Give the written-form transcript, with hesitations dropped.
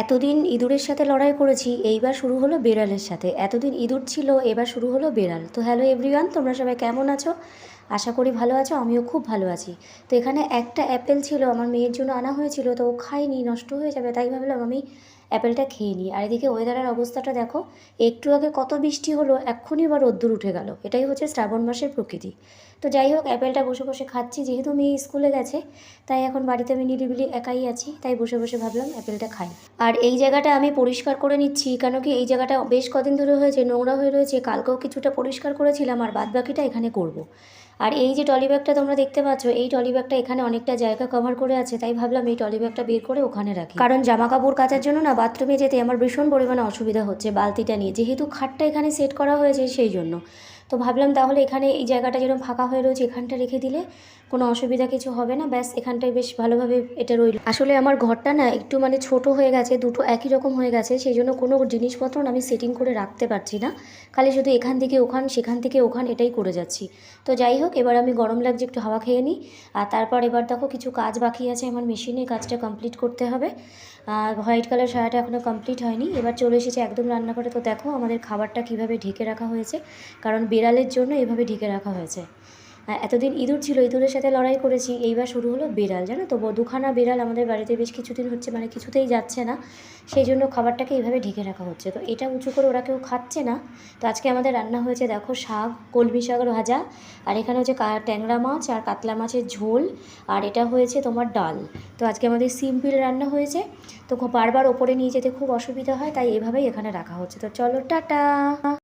এতদিন ইঁদুরের সাথে লড়াই করেছি, এইবার শুরু হলো বেড়ালের সাথে। এতদিন ইঁদুর ছিল, এবার শুরু হলো বেড়াল। তো হ্যালো এভরিওয়ান, তোমরা সবাই কেমন আছো? আশা করি ভালো আছো, আমিও খুব ভালো আছি। তো এখানে একটা অ্যাপেল ছিল, আমার মেয়ের জন্য আনা হয়েছিল, তো ও খায়নি, নষ্ট হয়ে যাবে, তাই ভাবলাম আমি অ্যাপেলটা খেয়ে নিই। আর এদিকে ওয়েদারের অবস্থাটা দেখো, একটু আগে কত বৃষ্টি হলো, এক্ষুনি এবার রোদ্দুর উঠে গেল। এটাই হচ্ছে শ্রাবণ মাসের প্রকৃতি। তো যাই হোক, অ্যাপেলটা বসে বসে খাচ্ছি, যেহেতু মেয়ে স্কুলে গেছে তাই এখন বাড়িতে আমি নিরিবিলি একাই আছি, তাই বসে বসে ভাবলাম অ্যাপেলটা খাই। আর এই জায়গাটা আমি পরিষ্কার করে নিচ্ছি, কেন কি এই জায়গাটা বেশ কদিন ধরে হয়েছে নোংরা হয়ে রয়েছে। কালকেও কিছুটা পরিষ্কার করেছিলাম, আর বাদ বাকিটা এখানে করব। আর এই যে টলি ব্যাগটা তোমরা দেখতে পাচ্ছ, এই টলি ব্যাগটা এখানে অনেকটা জায়গা কভার করে আছে, তাই ভাবলাম এই টলি ব্যাগটা বের করে ওখানে রাখি। কারণ জামা কাপড় কাচার জন্য না বাথরুমে যেতে আমার ভীষণ পরিমাণে অসুবিধা হচ্ছে বালতিটা নিয়ে, যেহেতু খাটটা এখানে সেট করা হয়েছে সেই জন্য। তো ভাবলাম তাহলে এখানে এই জায়গাটা যেরকম ফাঁকা হয়ে রয়েছে এখানটা রেখে দিলে কোনো অসুবিধা কিছু হবে না, ব্যাস এখানটায় বেশ ভালোভাবে এটা রইল। আসলে আমার ঘরটা না একটু মানে ছোট হয়ে গেছে, দুটো একই রকম হয়ে গেছে, সেই জন্য কোনো জিনিসপত্র না আমি সেটিং করে রাখতে পারছি না, খালি শুধু এখান থেকে ওখান সেখান থেকে ওখান এটাই করে যাচ্ছি। তো যাই হোক, এবার আমি গরম লাগছে একটু হাওয়া খেয়ে নিই। আর তারপর এবার দেখো কিছু কাজ বাকি আছে আমার মেশিনে, কাজটা কমপ্লিট করতে হবে। আর হোয়াইট কালার শাড়িটা এখনও কমপ্লিট হয়নি। এবার চলে এসেছে একদম রান্নাঘরে। তো দেখো আমাদের খাবারটা কীভাবে ঢেকে রাখা হয়েছে, কারণ বিড়ালের জন্য এভাবে ঢেকে রাখা হয়েছে। এতদিন ইঁদুর ছিল, ইঁদুরের সাথে লড়াই করেছি, এইবার শুরু হলো বেড়াল। জানো তো, দুখানা বেড়াল আমাদের বাড়িতে বেশ কিছুদিন হচ্ছে, মানে কিছুতেই যাচ্ছে না, সেই জন্য খাবারটাকে এইভাবে ঢেকে রাখা হচ্ছে। তো এটা উঁচু করে ওরা কেউ খাচ্ছে না। তো আজকে আমাদের রান্না হয়েছে দেখো শাক, কলমি শাক ভাজা, আর এখানে হচ্ছে ট্যাংরা মাছ আর কাতলা মাছের ঝোল, আর এটা হয়েছে তোমার ডাল। তো আজকে আমাদের সিম্পল রান্না হয়েছে। তো বারবার ওপরে নিয়ে যেতে খুব অসুবিধা হয়, তাই এভাবেই এখানে রাখা হচ্ছে। তো চলো টাটা।